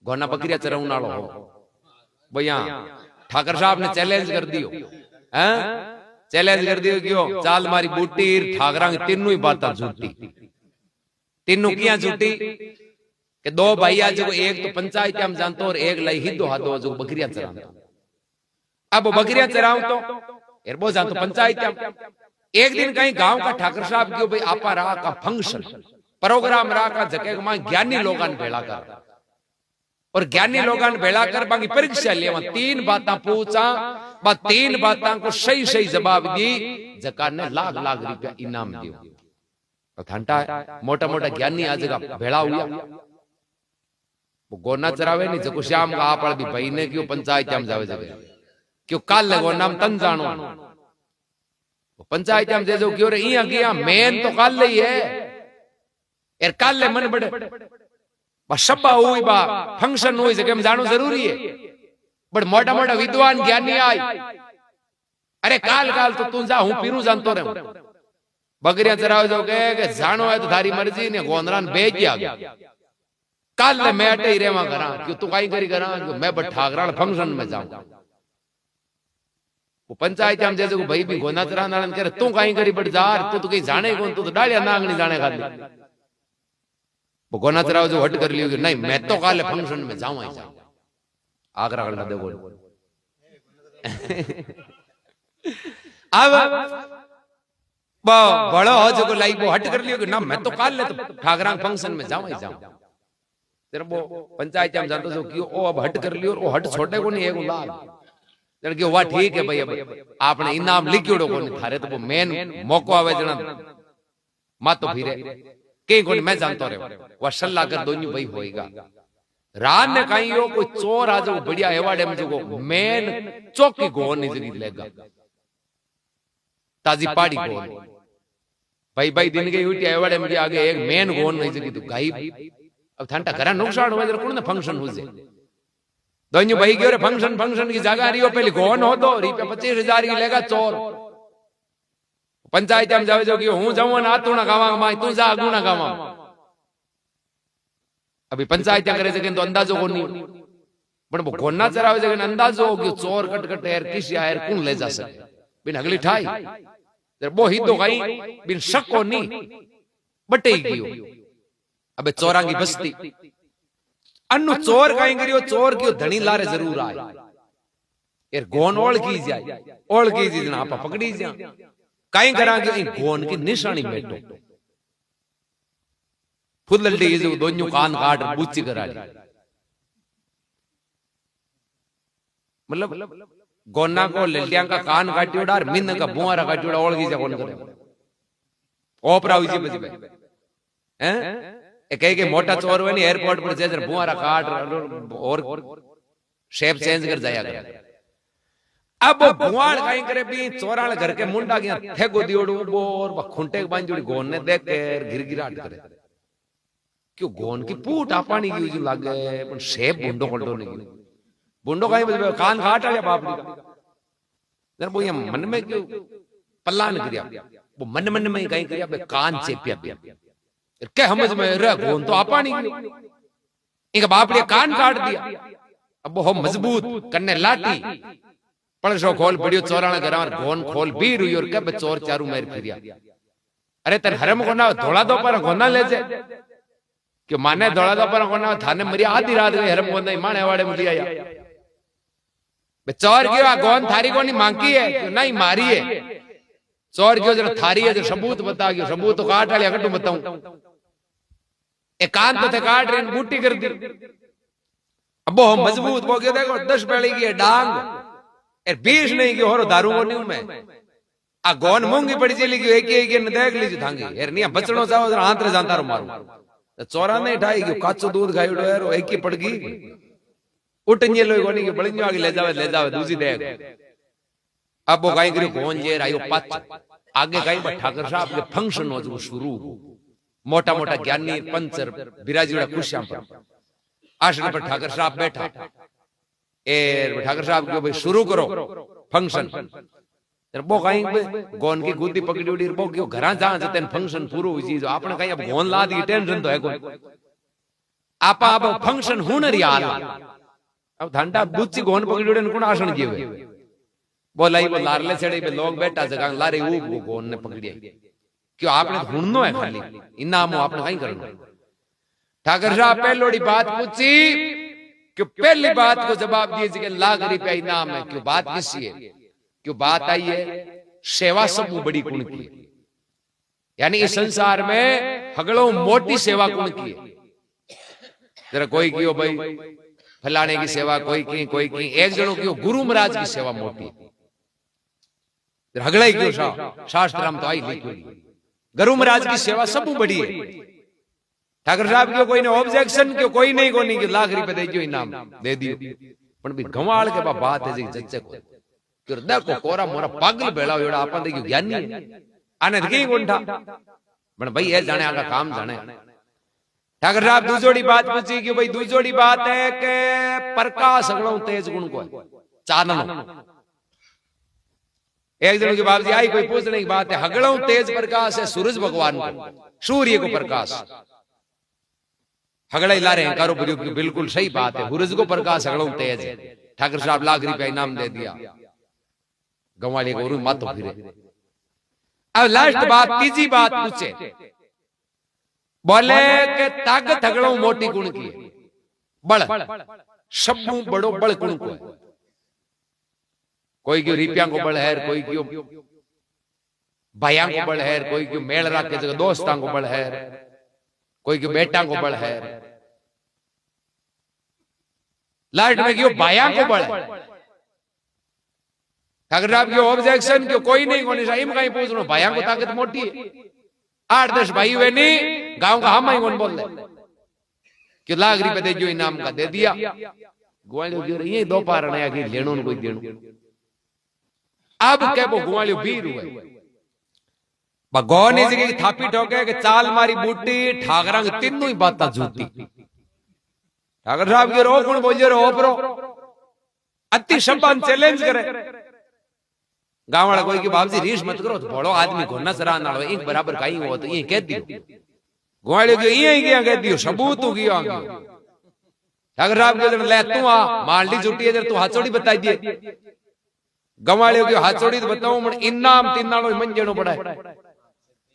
Gonna बकरिया चराउण वालो हो भैया ठाकर साहब ने चैलेंज कर दियो हैं चैलेंज कर दियो क्यों चाल मारी बूटी ठाकरा की तीनों ही बात झूठी तीनों किया झूठी कि दो भाई आज एक तो पंचायत हम जानते और एक लाई हिदो हादो जो बकरिया चराता अब बकरिया चराऊं तो एरबो जानतो पंचायत एक दिन कहीं गांव का ठाकर साहब क्यों भाई आपा रहा का फंक्शन प्रोग्राम रहा का जगह में ज्ञानी लोगन भेला कर और ज्ञानी लोगन भेला कर बाकी परीक्षा लेवा तीन बातें पूछा बा तीन बातों को सही सही जवाब दी जका ने लाख लाख रुपया इनाम दियो तो ठंडा मोटा मोटा ज्ञानी आज का भेड़ा हुआ वो गोना चरावे नहीं जको श्याम का आप भी भाई ने क्यों पंचायत में जावे जगह क्यों काल लगो नाम तन जानो पंचायत में जे जो क्यों रे इया किया मेन तो काल ले है यार काल ले मन बड़े बा सभा हुई बा फंक्शन हुई जगह में जानो जरूरी है बड़ मोटा मोटा विद्वान ज्ञानी आई अरे काल काल तो तू जा हूं पीरू जानतो रे बकरिया चरावे जो के जानो है तो थारी मर्जी ने गोंदरान बेच आ गया काल ले मैं अटे ही रेवा करा क्यों तू काई करी करा मैं बड़ ठाकरा फंक्शन में जाऊं वो पंचायत हम जैसे भाई भी गोना चरा नारायण करे तू काई करी बड़ जार तू तो कहीं जाने कौन तू तो डालिया नांगनी जाने खाली वो गोना चराओ जो हट कर लियो कि नहीं मैं तो काले फंक्शन में जाऊं ही जाऊं आगरा कर दे बोल अब बड़ो हो जो लाई वो हट कर लियो कि ना मैं तो काल ले तो ठाकरा फंक्शन में जाऊं ही जाऊं तेरे वो पंचायत हम जानते जो क्यों ओ अब हट कर लियो और वो हट छोटे को नहीं है गुलाल कि वाह ठीक है भाई अब आपने इनाम लिखियोड़ो को नहीं थारे तो वो मेन मौको आवे जना मातो फिरे के कोन मैं जानतो रे वा सल्ला कर दोन्यू भाई होएगा रात ने कहीं यो कोई चोर आ जो बढ़िया एवार्ड में जो मेन चौकी गोन नहीं जगी लेगा ताजी पाड़ी गोन भाई भाई दिन के उठी एवार्ड में आगे एक मेन गोन नहीं जगी तो गाई अब ठंडा घरा नुकसान हो जरा कोन फंक्शन हो जे दोन्यू भाई क्यों रे फंक्शन की जगह रियो पहले गोन हो दो रुपया 25,000 की लेगा चोर पंचायत में जावे जो कि हूं जाऊं ना तू ना गावा माई तू जा आगू ना गावा अभी पंचायत करे जगह तो अंदाजो को नहीं पण वो गोना चरावे जगह अंदाजो हो कि चोर कट यार किस यार कौन ले जा सके बिन अगली ठाई जर बो ही तो गई बिन शक को नहीं बटे गयो अबे चोरा की बस्ती अन्नु चोर काई करियो चोर क्यों धनी लारे जरूर आए यार गोन ओळ की जी ना आपा पकड़ी जा काई करा के गोन की निशानी बैठो फुदलडी जो दोन्यू कान काट बुच्ची करा मतलब गोना को लल्लिया का कान काटियोड़ा और मिन का बुआरा काटियोड़ा ओळ की जा कौन करे ओपरा हुई जी बजी हैं कहे के मोटा चोर हुए नहीं एयरपोर्ट पर जैसे बुआरा काट और शेप चेंज कर जाया कर अब बुआड़ काई करे भी चोराल घर के मुंडा गया ठेगो दियोड़ू बोर खुंटे के बांजुड़ी गोन ने देख कर गिरगिराट करे क्यों गोन की पूट आपानी की जो लागे पण शेप बुंडो कोल्डो नहीं बुंडो काई बजे कान काट आया बाप नी जरा वो ये मन में क्यों पल्ला न करिया वो मन में काई करिया बे कान चेपिया क्या समझ में रह गोन तो आपा नहीं इनका बाप ने कान काट दिया अब वो मजबूत करने लाठी पड़शो खोल पड़ियो चोराना घर गोन खोल भी रुई और कब चोर चारू मार फिरिया अरे तेरे हरम गोना धोला दो पर गोना ले जे क्यों माने धोला दो पर गोना थाने मरिया आधी रात गई हरम गोना माने वाड़े मुझे आया बे चोर क्यों गोन थारी गोनी मांगी है क्यों नहीं मारी है चोर क्यों जरा थारी है जो सबूत बता क्यों सबूत तो काट वाले अगर तुम बताऊं एकांत तो थे काट रहे बूटी कर दी अब वो मजबूत वो क्यों देखो 10 पैड़ी की डांग 20 नहीं की हो दारू को नहीं मैं आ गोन मूंगी पड़ी चली गई एक न देख लीजिए थांगी यार नहीं बचनो चाहो जरा हाथ रे जानता रो मारू चोरा नहीं ठाई गयो काचो दूध खाइडो यार एक ही पड़ गई उठने लो कोनी के बळियो आगे ले जावे दूसरी देख अब वो काई करियो गोन जे आयो पाच आगे काई ठाकर साहब के फंक्शन हो जो शुरू मोटा मोटा ज्ञानी पंचर बिराजीड़ा खुशियां पर आसन पर ठाकर साहब बैठा ठाकर साहब को भाई शुरू करो फंक्शन बो कहीं गोन की गुद्दी पकड़ी उड़ी बो क्यों घरा जा जते फंक्शन पूरो हुई चीज आपने कहीं अब गोन ला दी टेंशन तो है कोई आपा आप फंक्शन हुनरी आल अब धंटा बुच्ची गोन पकड़ियोड़े न कोण आसन जीवे बोलाई वो लारले चढ़े पे लोग बैठा जगह लारे वो गोन ने पकड़िया क्यों आपने हुननो है खाली इनाम आपने कहीं करना। ठाकर साहब पहलोड़ी बात पूछी कि पहली बात को जवाब दिए कि लाख रुपया इनाम है। क्यों बात किसी है? क्यों बात आई है सेवा सब बड़ी गुण की है, यानी इस संसार में हगड़ों मोटी सेवा गुण की है। जरा कोई कियो भाई फलाने की सेवा कोई की एक जनों की गुरु महाराज की सेवा मोटी हगड़ा ही क्यों शास्त्र तो आई लिखी गुरु महाराज की सेवा सब बड़ी है। ठाकर साहब क्यों कोई ने ऑब्जेक्शन क्यों कोई नहीं को नहीं कि लाख रुपए दे दियो इनाम दे दियो पण भी गवाल के बात है जी जच्चे को फिर देखो कोरा मोरा पागल बेड़ा एड़ा आपन देखियो ज्ञानी है आने की गुंठा पण भाई ये जाने आगा काम जाने। ठाकर साहब दूसरी बात पूछी कि भाई दूसरी बात है कि प्रकाश अगड़ों तेज गुण को है चाननो। एक दिन की बात जी आई कोई पूछने की बात है हगड़ों तेज प्रकाश है सूरज भगवान को सूर्य को प्रकाश हगड़ा ला रहे हैं कारोबारी की बिल्कुल सही बात है सूरज को प्रकाश हगड़ों तेज है। ठाकर साहब लाख रुपया इनाम दे दिया गंवाली को मत फिरे। अब लास्ट बात तीसरी बात पूछे बोले के ताकत हगड़ों मोटी गुण की है बड़ शब्बू बड़ो बड़ गुण को है। कोई क्यों रिपिया को बड़ है कोई क्यों भाइया को बड़ है कोई क्यों मेल रख के दोस्तां को बड़ है कोई क्यों बेटा को बड़ है लास्ट में क्यों भाइया को बड़ है। ठाकर साहब क्यों ऑब्जेक्शन क्यों कोई नहीं कोनी साहिब कहीं पूछ लो भाइया को ताकत मोटी है 8-10 भाई हुए नहीं गांव का हम ही कौन बोल रहे क्यों लाख रुपए दे जो इनाम का दे दिया ग्वालियो ये दो पार नया की लेनो कोई देनो अब क्या वो ग्वालियो बीर हुए भगवान ने जगह थापी ठोके कि चाल मारी बूटी ठाकरंग तीनों ही बातें झूठी। ठाकर साहब के रो कौन बोलिए रो ओपरो अति शब्द चैलेंज करे गांव वाला कोई की बाप जी रीस मत करो तो बड़ो आदमी को नजरा ना एक बराबर कहीं हो तो ये कह दियो ग्वालियो के ये क्या कह दियो सबूत हो गया। ठाकर साहब के ले तू आ मालडी छुट्टी है तू हाथोड़ी बताई दिए गवालियों की हाथोड़ी तो बताऊं मन इनाम तीनानो मंजनो पड़ा है।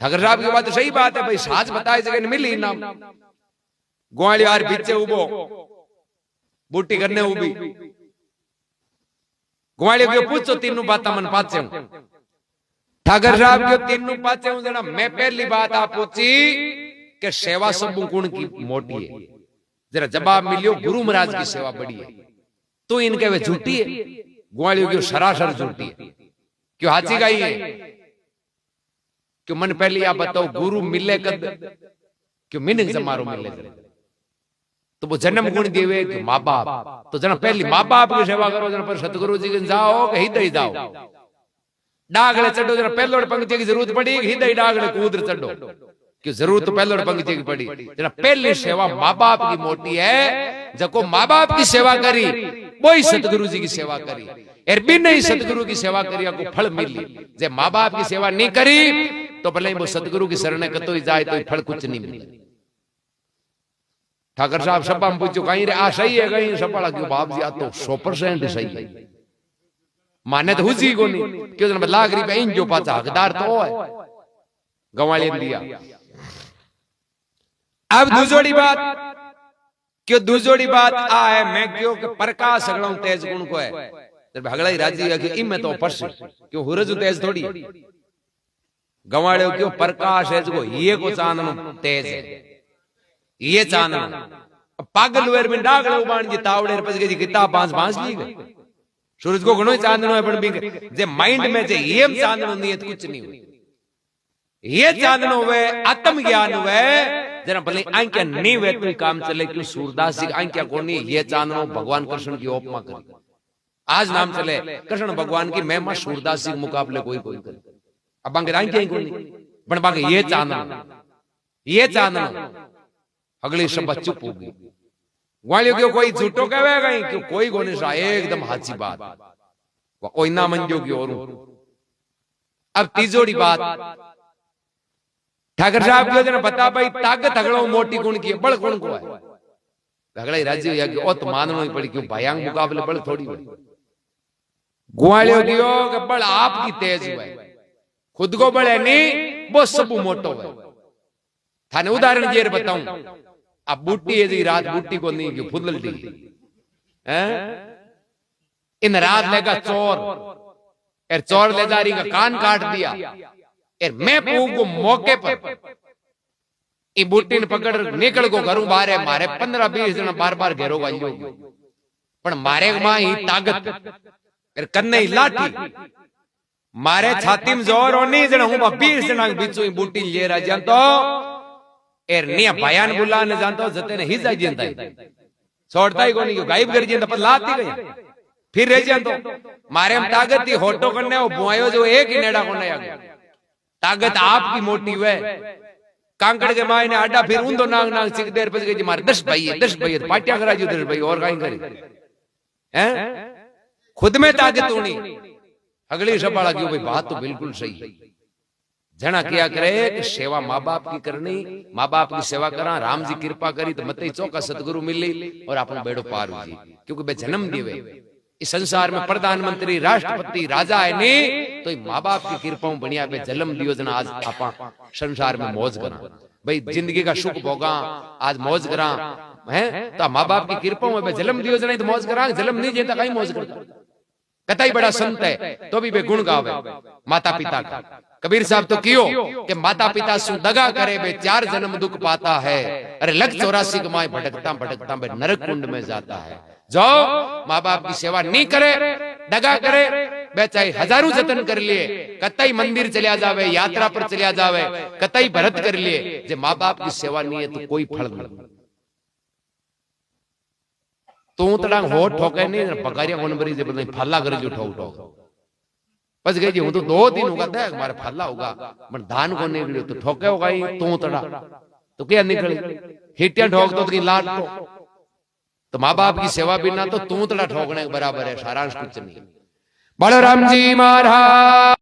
ठाकर साहब की बात तो सही बात है भाई साच बताए जगह मिली इनाम ग्वालियो यार पीछे उबो बूटी करने उबी ग्वालियो के पूछो तीनों बात मन पाचे ठाकर साहब के तीनों पाचे जना मैं पहली बात आप पूछी कि सेवा सब गुण की मोटी है जरा जवाब मिलियो गुरु महाराज की सेवा बड़ी है तो इनके वे झूठी है ग्वालियों की सरासर झूठी है क्यों हाथी गाई है क्यों मन पहले आप बताओ गुरु मिले कद क्यों मिनिंग समारोह मिले तो वो जन्म गुण देवे कि माँ बाप तो जना पहली माँ बाप की सेवा करो जना पर सतगुरु जी के जाओ कि हिदय जाओ डागड़े चढ़ो जना पहले पंक्ति की जरूरत पड़ी हिदय डागड़े कूद चढ़ो क्यों जरूरत तो पहले पंक्ति की पड़ी जना पहली सेवा माँ बाप की मोटी है जब माँ बाप की सेवा करी वही सतगुरु जी की सेवा करी और भी नहीं सतगुरु की सेवा करी आपको फल मिली जब माँ बाप की सेवा नहीं करी तो भले वो सतगुरु की शरण कतो ही जाए तो फल कुछ नहीं मिले। ठाकर साहब सब हम पूछो कहीं रे आ सही है कहीं सब बड़ा क्यों बाप जी आ तो 100% सही है माने तो हुजी को नहीं क्यों जना लाख रुपया इन जो पाचा हकदार तो है गंवाली दिया। अब दूसरी बात क्यों दूसरी बात आ है मैं क्यों कि प्रकाश अगड़ों तेज गुण को है जब हगड़ा ही राजी है कि इमे तो पर्स क्यों हुरज तेज थोड़ी गंवाड़े क्यों प्रकाश है जो ये को चांदनो तेज है ये चांदनो पागल वेर में डागड़े उबाण जी तावड़े पस गई किताब पांच ली गई सूरज को घणो चांदनो है पण बी जे माइंड में जे ये चांदनो नहीं है तो कुछ नहीं हुई ये चांदनो वे आत्म ज्ञान वे जरा भले आंख्या नहीं वे तो काम चले क्यों सूरदास जी आंख्या को नहीं ये चांदनो भगवान कृष्ण की उपमा करी आज नाम चले कृष्ण भगवान की महिमा सूरदास जी मुकाबले कोई करे अब बांगे आंख्या को नहीं पण बांगे ये चांदनो अगली सब चुप हो गई ग्वालियों क्यों कोई झूठो कहवे गई क्यों कोई गोने सा एकदम हाची बात वो कोई ना मंजो की और अब तीसरी बात ठाकर साहब क्यों जना बता भाई ताकत अगड़ो मोटी गुण की बड़ गुण को है भगड़ा राजी हो गया ओ तो माननो ही पड़ी क्यों भयांग मुकाबले बल थोड़ी हुई गुआलियो गियो कि बल आपकी तेज हुआ खुद को बड़े नहीं वो सब मोटो है थाने उदाहरण जेर बताऊं अब बूटी है जी रात बूटी को नहीं कि फुदल दी इन रात लेगा चोर एर चोर ले जा रही का कान काट दिया एर मैं पूग को मौके पर ई बूटी ने पकड़ निकल को घरों बाहर है मारे 15-20 जन बार बार घेरो वालियो पण मारे मां ही ताकत एर कन्ने ही लाठी मारे छाती में जोर होनी जन हूं 20 जना के बीचों ही बूटी ले रा जानतो एर निया बयान बुला ने जानतो जते ने हिजा जिंदा छोड़ता ही कोनी गायब कर जिंदा पर लाती गई फिर रह जानतो मारे में ताकत ही होटो करने वो बुआयो जो एक ही नेड़ा को नहीं आ गया ताकत आपकी मोटी हुए कांकड़ के मायने आडा फिर उन दो नाग नाग सिक देर पच गई मारे 10 भाई पाटिया करा जो 10 भाई और काई करे हैं खुद में ताकत होनी अगली सबाला की भाई बात तो बिल्कुल सही है जना किया करे कि सेवा माँ बाप की करनी माँ बाप की सेवा करा राम जी कृपा करी तो मत चौका सतगुरु मिली और अपन बेड़ो पार हुई क्योंकि बे जन्म दिए इस संसार में प्रधानमंत्री राष्ट्रपति राजा है नहीं तो माँ बाप की कृपा बढ़िया पे जन्म दियो जना आज आप संसार में मौज करा भाई जिंदगी का सुख भोगा आज मौज करा है तो माँ बाप की कृपा में जन्म दियो जना तो मौज करा जन्म नहीं देता कहीं मौज करता कतई बड़ा संत है तो भी वे गुण गावे माता पिता का कबीर साहब तो कियो कि माता पिता सु दगा करे बे 4 जन्म दुख पाता है अरे लग 84 कमाए भटकता भटकता बे नरक कुंड में जाता है जो माँ बाप की सेवा नहीं करे दगा करे बे चाहे हजारों जतन कर लिए कतई मंदिर चलिया जावे यात्रा पर चलिया जावे कतई भरत कर लिए जे माँ बाप की सेवा नहीं है तो कोई फल नहीं तू तड़ांग हो ठोके नहीं पकारिया कौन बरी जे बदले फल्ला कर जो ठोक ठोक बस गई जी हूं तो 2 दिन होगा दे हमारे फल्ला होगा पर धान को नहीं गिरो तो ठोके होगा ही तू तड़ा तो क्या निकल हिटिया ठोक तो की लाट तो माँ बाप की सेवा बिना तो तू तड़ा ठोकने के बराबर है सारांश कुछ नहीं। बलराम जी महाराज।